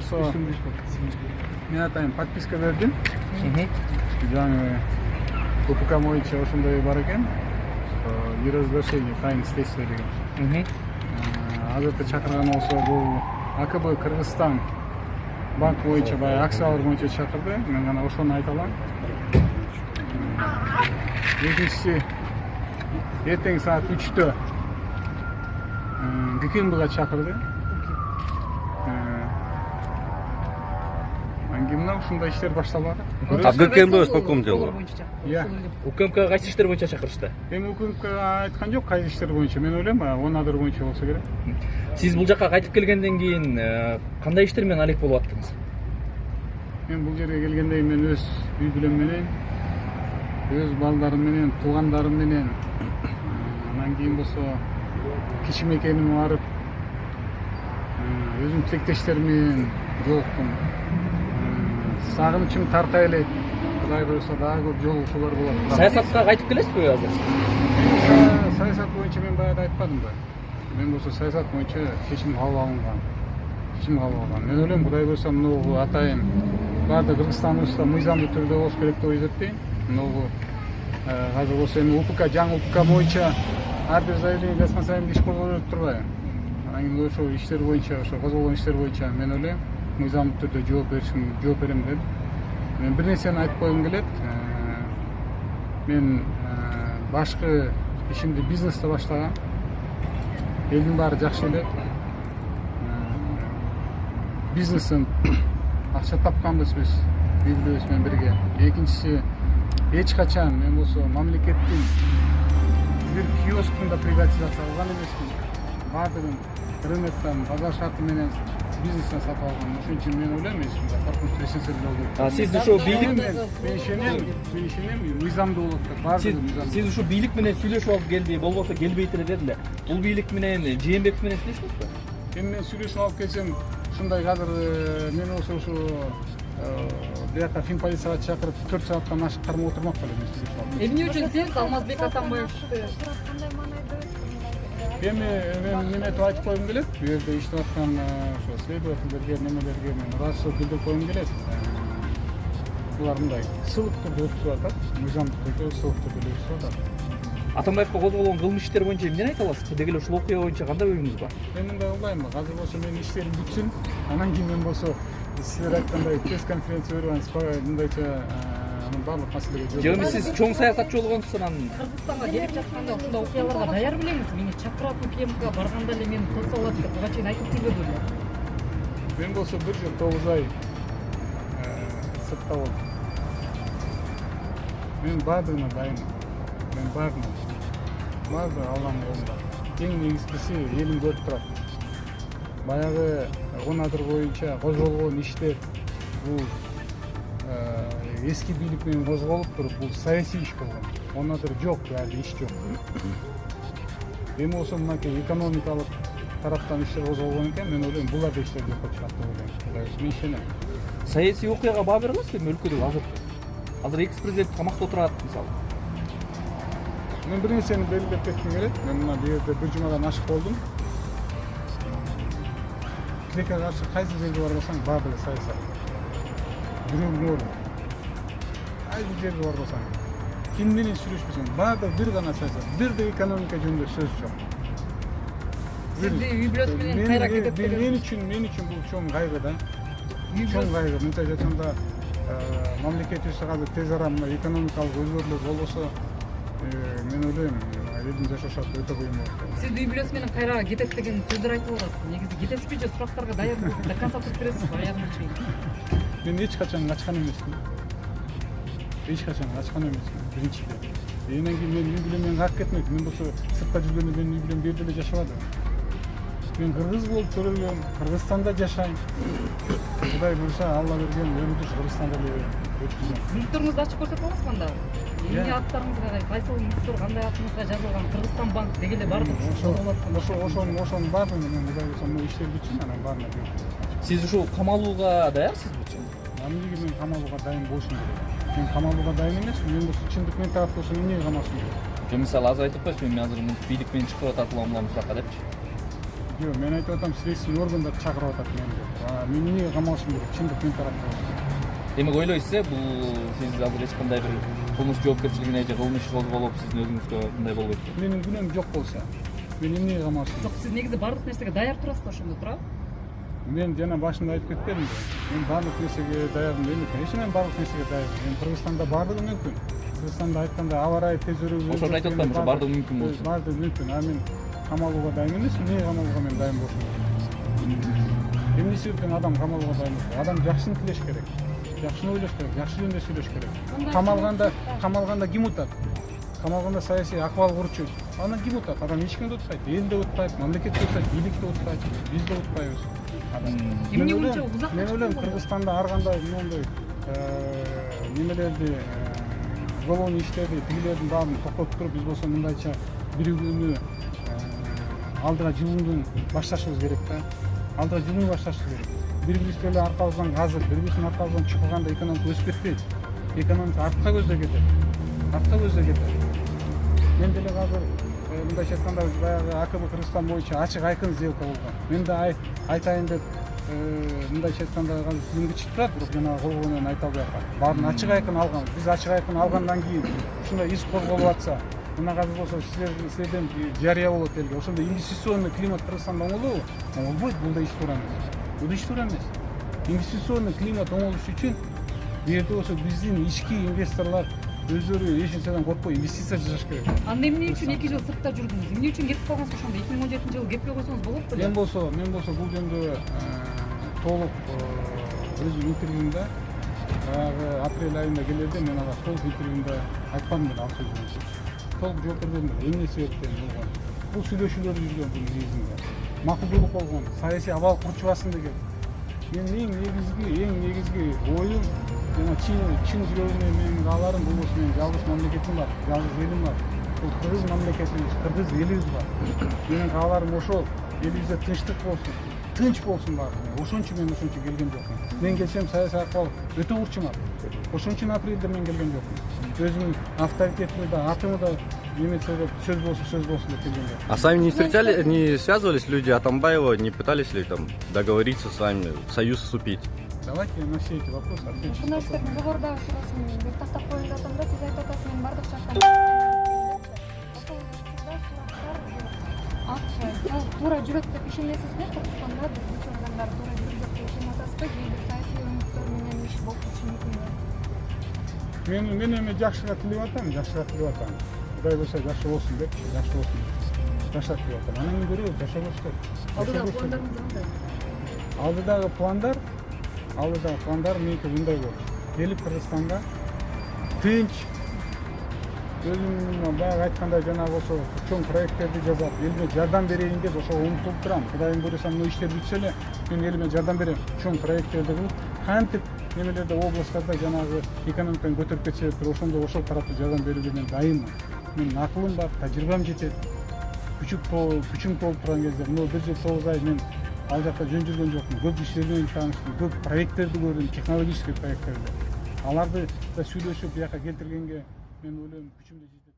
болсо мен атайын подписка бердим. Жаңы УПК боюнча ошондой бар экен. Мир разглашение тайны следствия деген. Азыркы чакырган болсо бул АКБ Кыргызстан банк боюнча баягы акциялар боюнча чакырды. Мен гана ошону айта алам. Экинчиси эртең саат 3-тө ГКМБга чакырды. Ангимна ушундай иштер башталбады. А ГКМБ по какому делу? УКМК кайсы иштер боюнча чакырышты? Эми УКМК айткан жок, кайсы иштер боюнча. Мен ойлойм, онадыр боюнча болсо керек. Сиз бул жакка кайтып келгенден кийин кандай иштер менен алек болуп аттыңыз? Мен бул жерге келгенде мен өз үй бүлөм менен, өз балдарым менен, туугандарым менен, анан кийин болсо кичи мекениме барып, өзүм тилектештерим менен жолуктум. Сагынычым тарта элек. Кудай буйрса дагы көп жолугушуулар болот. Саясатка кайтып келесизби азыр? Саясат боюнча мен баягы айтпадымбы? Мен болсо саясат боюнча чечим кабыл алынган. Мен ойлойм, Кудай буйрса мынау атайын баардык Кыргызстаныбызда мыйзамдуу түрдө болуш керек деп эсептейм. Мынау азыр болсо эми УПК жаңы УПК боюнча ар бир заявление жазган сайын иш козголо берип турбайбы? Анан кийин ошо иштер боюнча, ошо козголгон иштер боюнча мен ойлойм, мыйзамдуу түрдө жооп берем деп. Мен бир нерсени айтып койгум келет. Мен башкы ишимди бизнесте баштагам. Элдин баары жакшы элек. Бизнестен акча тапканбыз биз үй бүлөбүз менен бирге. Экинчиси, эч качан мен болсо мамлекеттин бир киоскун да приватизация кылган эмесмин. Баардыгын рыноктон, базар шарты менен бизнестен сатып алган. Ошон үчүн мен ойлойм, коркунуч эсенсиз болду. Сиз ошо бийлик мен ишенем, мыйзамдуу болот деп. Баардыгы мыйзамдуу. Сиз ушул бийлик менен сүйлөшүп алып келди, болбосо келбейт эле дедиле. Бул бийлик менен Жээнбеков менен сүйлөштүңүзбү? Эми мен сүйлөшүп алып келсем, ушундай азыр мен болсо ушу бияка фин полицияга чакырып 4 сааттан ашык кармап отурмак белем. Эмне үчүн сиз Алмазбек Атамбаевди мен айтып койгум келет. Бу жерде иштеп аткан ошо следовательдерге, немелерге мен ыраазычылык билдирип койгум келет. Булар мындай сылык түрдө өткүзүп атат, мыйзамдуу түрдө сылык түрдө өткүзүп атат. Атамбаевка козголгон кылмыш иштер боюнча эмне айта аласыз? Деги эле ушул окуя боюнча кандай оюңуз бар? Мен мындай ойлойм, азыр болсо менин иштерим бүтсүн, анан кийин мен болсо силер айткандай пресс-конференция берип анан мындайча анын баардык маселеге Жок, сиз чоң саясатчы болгонсуз, анан Кыргызстанга келип жатканда ушундай окуяларга даяр белеңиз? Мени чакырат УКМК барганда эле мени кылса болот деп буга чейин айтып келбеди беле? Мен болсо 1 жыл 9 ай сыртта болдум. Мен баардыгына дайынмын. Мен баардыгы Алланын колунда. Эң негизгиси элим көрүп турат. Баягы онадыр боюнча козголгон иштер бул эски бийлик менен козголуп туруп, бул саясий иш болгон. Онадыр жок, али иш жок. Эми болсо мынакей экономикалык тараптан иштер козголгон экен, мен ойлойм, булар да иштер жокко чыгат деп ойлойм. Мен ишенем. саясий окуяга баа бере аласызбы өлкөдө азыр экс-президент камакта отурат мисалы? Мен бир нерсени белгилеп кетким келет. Мен мына бу жерде 1 жумадан ашык болдум. Тилекке каршы кайсы жерге барбасаң баардыгы саясат. Бирөөгүң оор. Кайсы жерге барбасаң, ким менен сүйлөшпөсөң, баардыгы бир гана саясат. Бирде экономика жөнүндө сөз жок. Сизди үй бүлөсү менен кайра кетип мен үчүн бул чоң кайгы да. Чоң кайгы. Мынча жатканда мамлекетибизде азыр тез арада мына экономикалык өзгөрүүлөр болбосо, мен ойлойм, элдин жашашаты өтө кыйын болот. Сиз үй бүлөсү менен кайра кетет деген сөздөр айтып атат. Негизи кетесизби же сурактарга даяр болуп до конца туруп бересизби аягына чейин? Мен эч качан качкан эмесмин. Биринчиден. Анан кийин мен үй бүлөм менен калып кетмек. Мен болсо сыртта жүргөндө менин үй бүлөм бу жерде эле жашабады. Мен кыргыз болуп төрөлгөм, Кыргызстанда жашайм. Кудай буйрса, Алла берген өмүрдү Кыргызстанда эле өткүзөм. Мүлктөрүңүздү ачып көрсөтөбүзбү анда? Эмне аттарыңызга, кайсыл мүлктөр кандай атыңызга жазылган? Кыргызстан банк деги эле бардык ошонун баардыгын мен Кудай буйрса мына иштер бүтсүн, анан баарына берем. Сиз ушул камалууга даярсызбы? Эмнеге мен камалууга дайын болушум керек? Мен камалууга дайын эмесмин. Мен болсо чындык менен тарап болсо эмнеге камалышым керек? Же мисалы азыр айтып коесузбу, мен азыр бийлик менен чыгып атат уламжуракка депчи? Жок, мен айтып атам, следственный органдар чакырып атат мени деп. Мен эмнеге камалышым керек? Чындык мен тарапта. Демек ойлойсузбу бул сиз азыр эч кандай бир кылмыш жоопкерчилигине же кылмыш козголуп сиздин өзүңүзгө мындай болбойт деп? Менин күнөөм жок болсо, мен эмнеге камалышым керек? Жок, сиз негизи баардык нерсеге даяр турасыз ошондо, туурабы? Мен жана башында айтып кетпедимби? Мен баардык нерсеге даярмын дейм. Конечно, мен баардык нерсеге даярмын. Мен Кыргызстанда баардыгы мүмкүн. Кыргызстанда айтканда аба ырайы тез өрүп. Ошону айтып атпаймынбы, ошо баардыгы мүмкүн болсун. Баардыгы мүмкүн. А мен камалууга дайын эмесмин. Эмнеге камалууга мен дайын болушум керек? Эмне себептен адам камалууга дайын болот? Адам жакшыны тилеш керек. Жакшыны ойлош керек, жакшы жөнүндө сүйлөш керек. Камалганда ким утат? Камалганда саясий акыбал курчу. Анан ким утат? Адам эч кимди утпайт. Эл да утпайт, мамлекет да утпайт, бийлик да утпайт, биз да утпайбыз. Эмне боюнча узак Мен ойлойм, Кыргызстанда ар кандай моундай немелерди, уголовный иштерди, тигилердин баарын токтотуп туруп, биз болсо мындайча биригүүнү алдыга жылууну башташыбыз керек да. Алдыга жылууну башташыбыз керек. Бири-бирибизге эле аркабыздан казып, бири-бирибиздин аркабыздан чукуганда экономика өсүп кетпейт. Экономика артка көздөй кетет. Артка көздөй кетет. Мен деле азыр мындайча айтканда баягы АКБ Кыргызстан боюнча ачык айкын сделка болгон. Мен да айтайын деп мындайча айтканда азыр тизимге чыгып турат, бирок жанагы кол менен айта албай аткам. Баарын ачык айкын алган. Биз ачык айкын алгандан кийин ушундай из козголуп атса, мына азыр болсо сиздерден жарыя болот элге. Ошондо инвестиционный климат Кыргызстанда оңолобу? Оңолбойт, бул да иш туура эмес. Бул иш туура эмес. Инвестиционный климат оңолуш үчүн бу жерде болсо биздин ички инвесторлор өздөрү эч нерседен коркпой инвестиция жасаш керек. Анда эмне үчүн 2 жыл сыртта жүрдүңүз? Эмне үчүн кетип калгансыз ошондо? 2017-жылы кетпей койсоңуз болот беле? Мен болсо бул жөнүндө толук өзүм интервьюмда баягы апрель айында келерде мен ага толук интервьюмда айткам эле ал сөздү. Толук жооп бердим эле. Эмне себептен болгон? Бул сүйлөшүүлөр жүргөн бул негизинде. Макулдуулук болгон, саясий абал курчубасын деген. Мен эң негизги оюм жана чын жүрөгүмө менин кааларым бул болсо менин жалгыз мамлекетим бар, жалгыз элим бар. Бул Кыргыз мамлекетибиз, Кыргыз элибиз бар. Менин кааларым ошол, элибизде тынчтык болсун, тынч болсун баары. Ошон үчүн мен ошончо келген жокмун. Мен келсем саясий акыбал өтө курчумат. Ошон үчүн апрелде мен келген жокмун. Өзүмдүн авторитетимди да, атымы да немесе деп сөз болсун деп келген жокмун. А сами не встречали, не связывались люди Атамбаева, не пытались ли там договориться с вами, в союз вступить? Давайте на все эти вопросы отвечу. Журналистердин договордагы суроосун бир тактап коюн деп атам да, сиз айтып атасыз, мен бардык жактан ошол учурда сурактар туура жүрөт деп ишенесизби? Кыргызстанда бүт органдар туура жүрүп деп ишенип атасызбы? Кийинки саясий өңүттөр менен иш болуп кетиши мүмкүнбү? Мен эми жакшыга тилеп атам. Кудай буюрса жакшы болсун деп, жакшы болсун. Жашап деп атам. Анан көрөбүз, жашабыз деп. Алдыдагы пландарыңыз кандай? Алдыдагы пландар меники мындай болчу. Келип Кыргызстанга тынч өзүм баягы айткандай жанагы болсо чоң проекттерди жасап, элге жардам берейин деп ошого умтулуп турам. Кудайым буюрса мына иштер бүтсө эле мен элиме жардам берем. Чоң проекттерди кылып, кантип немелерде областтарда жанагы экономиканы көтөрүп кетсек, ошондо ошол тарапта жардам берүүгө мен дайынмын. Менин акылым бар, тажрыйбам жетет. Күчүм толуп турган кезде, мына 1 жыл 9 ай мен ал жакта жөн жүргөн жокмун. Көп ишler менен тааныштым, көп проекттерди көрдүм, технологический проекттерди. Аларды да сүйлөшүп, бияка келтиргенге мен ойлойм күчүм да жетет.